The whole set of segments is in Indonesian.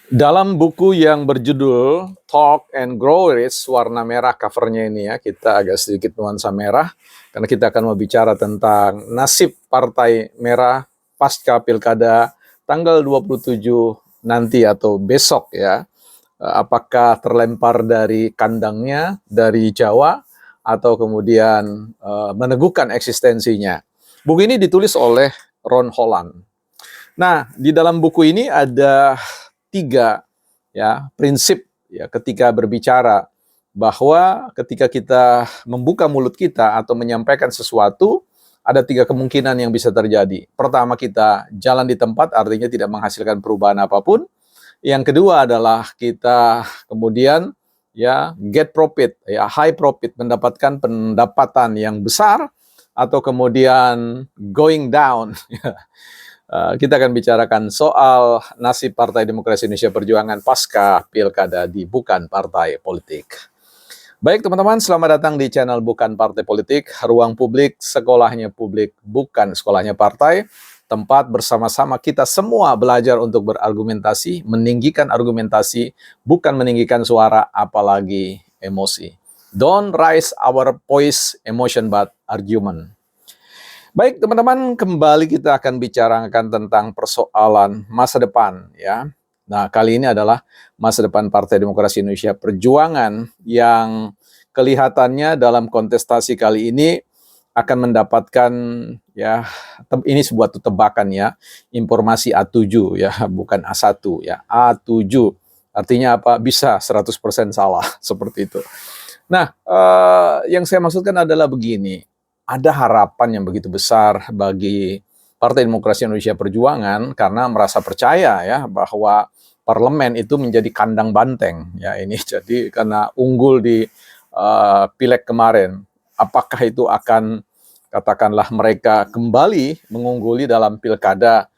Dalam buku yang berjudul Talk and Grow Rich, warna merah covernya ini ya, kita agak sedikit nuansa merah, karena kita akan berbicara tentang nasib Partai Merah pasca Pilkada tanggal 27 nanti atau besok ya. Apakah terlempar dari kandangnya, dari Jawa, atau kemudian meneguhkan eksistensinya. Buku ini ditulis oleh Ron Holland. Nah, di dalam buku ini ada tiga ya prinsip ya ketika berbicara, bahwa ketika kita membuka mulut kita atau menyampaikan sesuatu, ada tiga kemungkinan yang bisa terjadi. Pertama, kita jalan di tempat, artinya tidak menghasilkan perubahan apapun. Yang kedua adalah kita kemudian ya get profit, ya high profit, mendapatkan pendapatan yang besar, atau kemudian going down. Kita akan bicarakan soal nasib Partai Demokrasi Indonesia Perjuangan pasca Pilkada di Bukan Partai Politik. Baik teman-teman, selamat datang di channel Bukan Partai Politik, ruang publik, sekolahnya publik, bukan sekolahnya partai, tempat bersama-sama kita semua belajar untuk berargumentasi, meninggikan argumentasi, bukan meninggikan suara, apalagi emosi. Don't raise our voice, emotion, but argument. Baik teman-teman, kembali kita akan bicarakan tentang persoalan masa depan ya. Nah, kali ini adalah masa depan Partai Demokrasi Indonesia Perjuangan yang kelihatannya dalam kontestasi kali ini akan mendapatkan ya, ini sebuah tebakan ya, informasi A7 ya, bukan A1 ya, A7. Artinya apa? Bisa 100% salah seperti itu. Nah, yang saya maksudkan adalah begini, ada harapan yang begitu besar bagi Partai Demokrasi Indonesia Perjuangan karena merasa percaya ya bahwa parlemen itu menjadi kandang banteng ya ini. Jadi karena unggul di pileg kemarin, apakah itu akan katakanlah mereka kembali mengungguli dalam pilkada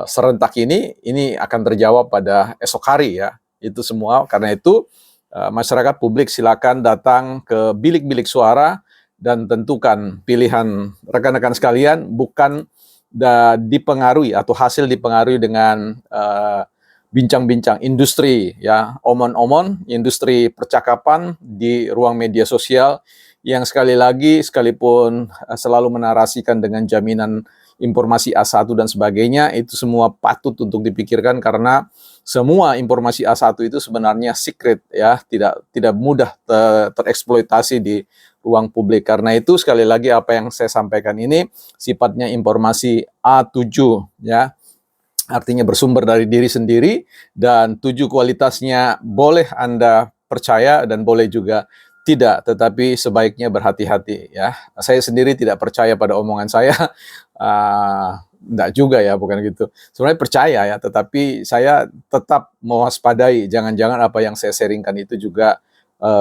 serentak ini akan terjawab pada esok hari ya. Itu semua karena itu masyarakat publik silakan datang ke bilik-bilik suara dan tentukan pilihan rekan-rekan sekalian, bukan dipengaruhi atau hasil dipengaruhi dengan bincang-bincang industri ya, omon-omon, industri percakapan di ruang media sosial yang sekali lagi sekalipun selalu menarasikan dengan jaminan informasi A1 dan sebagainya, itu semua patut untuk dipikirkan karena semua informasi A1 itu sebenarnya secret ya, tidak mudah tereksploitasi di ruang publik. Karena itu sekali lagi apa yang saya sampaikan ini sifatnya informasi A7 ya. Artinya bersumber dari diri sendiri, dan 7 kualitasnya boleh Anda percaya dan boleh juga tidak, tetapi sebaiknya berhati-hati ya. Saya sendiri tidak percaya pada omongan saya, enggak juga ya, bukan gitu. Sebenarnya percaya ya, tetapi saya tetap mewaspadai, jangan-jangan apa yang saya sharingkan itu juga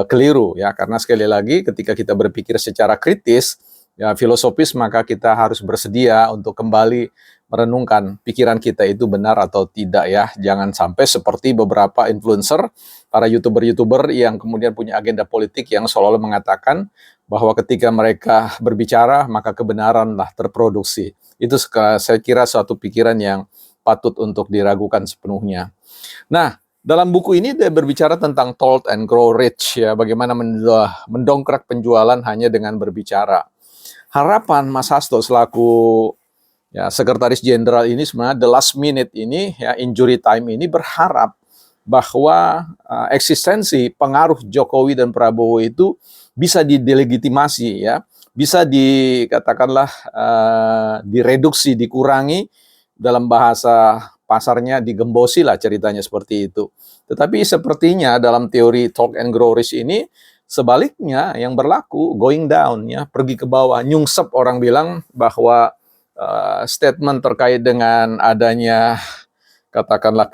keliru ya, karena sekali lagi ketika kita berpikir secara kritis, ya filosofis, maka kita harus bersedia untuk kembali merenungkan pikiran kita itu benar atau tidak ya. Jangan sampai seperti beberapa influencer, para YouTuber-YouTuber yang kemudian punya agenda politik yang seolah-olah mengatakan bahwa ketika mereka berbicara maka kebenaranlah terproduksi. Itu saya kira suatu pikiran yang patut untuk diragukan sepenuhnya. Nah, dalam buku ini dia berbicara tentang Talk and Grow Rich ya, bagaimana mendongkrak penjualan hanya dengan berbicara. Harapan Mas Hasto selaku ya sekretaris jenderal ini sebenarnya the last minute ini ya, injury time ini, berharap bahwa eksistensi pengaruh Jokowi dan Prabowo itu bisa didelegitimasi ya, bisa dikatakanlah direduksi, dikurangi, dalam bahasa pasarnya digembosi lah ceritanya seperti itu. Tetapi sepertinya dalam teori Talk and Grow Rich ini sebaliknya yang berlaku, going down ya, pergi ke bawah, nyungsep. Orang bilang bahwa statement terkait dengan adanya katakanlah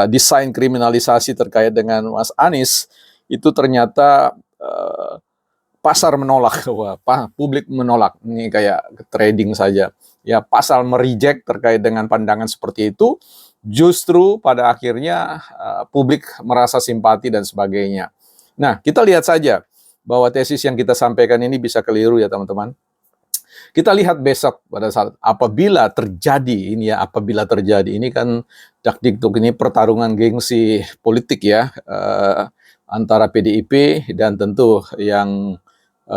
desain kriminalisasi terkait dengan Mas Anies itu ternyata pasar menolak, publik menolak. Ini kayak trading saja. Ya, pasar mereject terkait dengan pandangan seperti itu, justru pada akhirnya publik merasa simpati dan sebagainya. Nah, kita lihat saja bahwa tesis yang kita sampaikan ini bisa keliru ya teman-teman. Kita lihat besok pada saat apabila terjadi ini kan dakdikduk ini pertarungan gengsi politik ya, antara PDIP dan tentu yang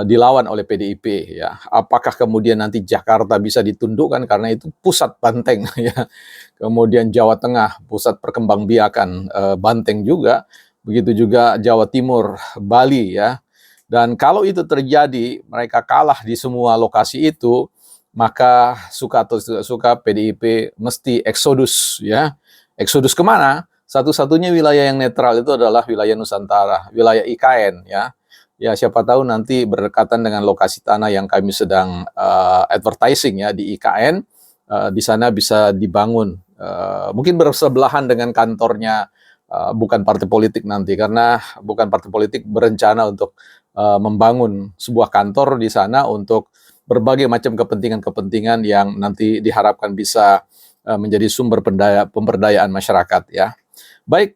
dilawan oleh PDIP ya. Apakah kemudian nanti Jakarta bisa ditundukkan karena itu pusat banteng ya. Kemudian Jawa Tengah pusat perkembangbiakan banteng juga. Begitu juga Jawa Timur, Bali ya. Dan kalau itu terjadi, mereka kalah di semua lokasi itu, maka suka atau tidak suka PDIP mesti eksodus ya. Eksodus kemana? Satu-satunya wilayah yang netral itu adalah wilayah Nusantara, wilayah IKN ya. Ya siapa tahu nanti berdekatan dengan lokasi tanah yang kami sedang advertising ya di IKN, di sana bisa dibangun. Mungkin bersebelahan dengan kantornya bukan partai politik nanti, karena bukan partai politik berencana untuk membangun sebuah kantor di sana untuk berbagai macam kepentingan-kepentingan yang nanti diharapkan bisa menjadi sumber pemberdayaan masyarakat ya. Baik,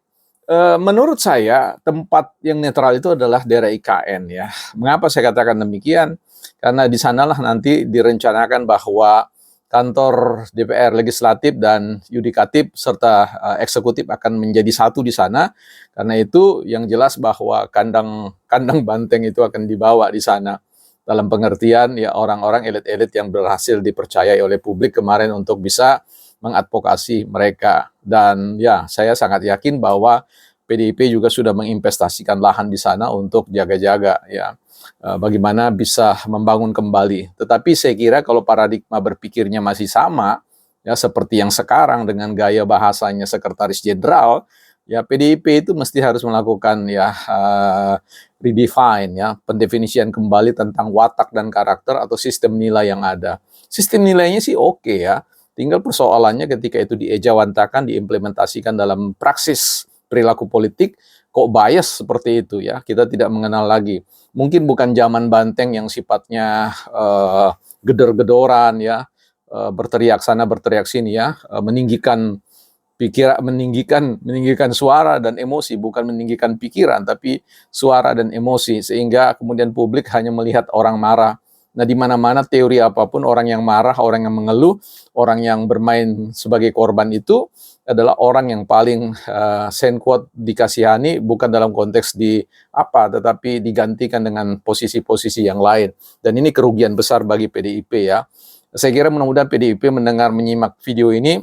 menurut saya tempat yang netral itu adalah daerah IKN ya. Mengapa saya katakan demikian? Karena di sanalah nanti direncanakan bahwa kantor DPR legislatif dan yudikatif serta eksekutif akan menjadi satu di sana. Karena itu yang jelas bahwa kandang banteng itu akan dibawa di sana. Dalam pengertian ya orang-orang elit-elit yang berhasil dipercayai oleh publik kemarin untuk bisa mengadvokasi mereka. Dan ya saya sangat yakin bahwa PDIP juga sudah menginvestasikan lahan di sana untuk jaga-jaga ya. Bagaimana bisa membangun kembali. Tetapi saya kira kalau paradigma berpikirnya masih sama, ya seperti yang sekarang dengan gaya bahasanya sekretaris jenderal, ya PDIP itu mesti harus melakukan ya redefine ya, pendefinisian kembali tentang watak dan karakter atau sistem nilai yang ada. Sistem nilainya sih oke ya, tinggal persoalannya ketika itu diejawantakan, diimplementasikan dalam praksis perilaku politik, kok bias seperti itu ya, kita tidak mengenal lagi. Mungkin bukan zaman banteng yang sifatnya gedor-gedoran ya, berteriak sana berteriak sini ya, meninggikan pikiran, meninggikan suara dan emosi, bukan meninggikan pikiran tapi suara dan emosi, sehingga kemudian publik hanya melihat orang marah. Nah, di mana-mana teori apapun, orang yang marah, orang yang mengeluh, orang yang bermain sebagai korban itu adalah orang yang paling quote dikasihani, bukan dalam konteks tetapi digantikan dengan posisi-posisi yang lain. Dan ini kerugian besar bagi PDIP ya. Saya kira mudah-mudahan PDIP menyimak video ini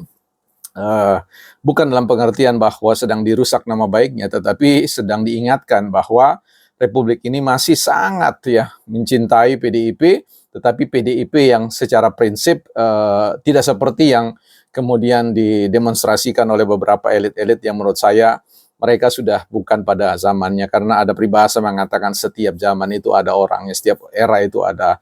bukan dalam pengertian bahwa sedang dirusak nama baiknya, tetapi sedang diingatkan bahwa Republik ini masih sangat ya mencintai PDIP, tetapi PDIP yang secara prinsip tidak seperti yang kemudian didemonstrasikan oleh beberapa elit-elit yang menurut saya mereka sudah bukan pada zamannya, karena ada peribahasa mengatakan setiap zaman itu ada orangnya, setiap era itu ada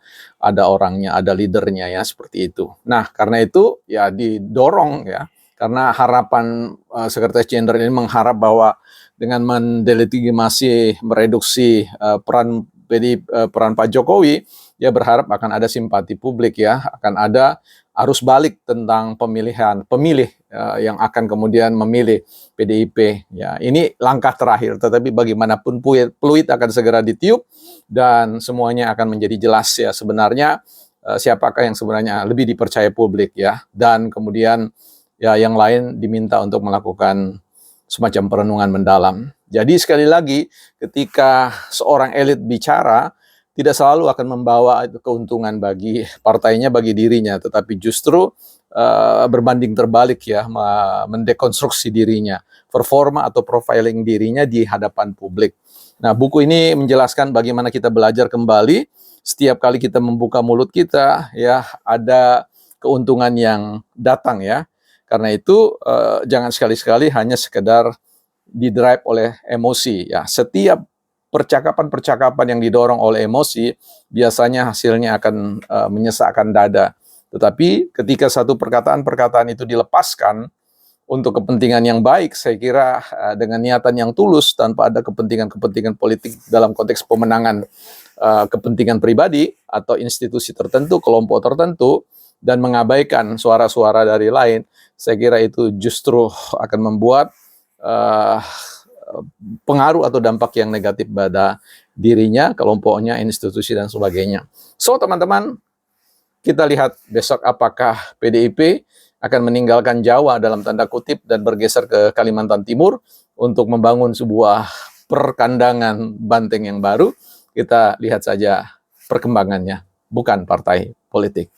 orangnya, ada leadernya ya, seperti itu. Nah, karena itu ya didorong ya, karena harapan Sekretaris Jenderal ini mengharap bahwa dengan mendelegitimasi, mereduksi peran Pak Jokowi, dia berharap akan ada simpati publik ya, akan ada arus balik tentang pemilih yang akan kemudian memilih PDIP. Ya, ini langkah terakhir, tetapi bagaimanapun peluit akan segera ditiup dan semuanya akan menjadi jelas ya sebenarnya siapakah yang sebenarnya lebih dipercaya publik ya, dan kemudian ya yang lain diminta untuk melakukan semacam perenungan mendalam. Jadi sekali lagi, ketika seorang elit bicara, tidak selalu akan membawa keuntungan bagi partainya, bagi dirinya, tetapi justru berbanding terbalik ya, mendekonstruksi dirinya, performa atau profiling dirinya di hadapan publik. Nah, buku ini menjelaskan bagaimana kita belajar kembali, setiap kali kita membuka mulut kita, ya ada keuntungan yang datang ya. Karena itu jangan sekali-sekali hanya sekedar didrive oleh emosi ya. Setiap percakapan-percakapan yang didorong oleh emosi biasanya hasilnya akan menyesakkan dada. Tetapi ketika satu perkataan-perkataan itu dilepaskan untuk kepentingan yang baik, saya kira dengan niatan yang tulus tanpa ada kepentingan-kepentingan politik dalam konteks pemenangan kepentingan pribadi atau institusi tertentu, kelompok tertentu, dan mengabaikan suara-suara dari lain, saya kira itu justru akan membuat pengaruh atau dampak yang negatif pada dirinya, kelompoknya, institusi, dan sebagainya. So, teman-teman, Kita lihat besok apakah PDIP akan meninggalkan Jawa dalam tanda kutip dan bergeser ke Kalimantan Timur untuk membangun sebuah perkandangan banteng yang baru. Kita lihat saja perkembangannya, bukan partai politik.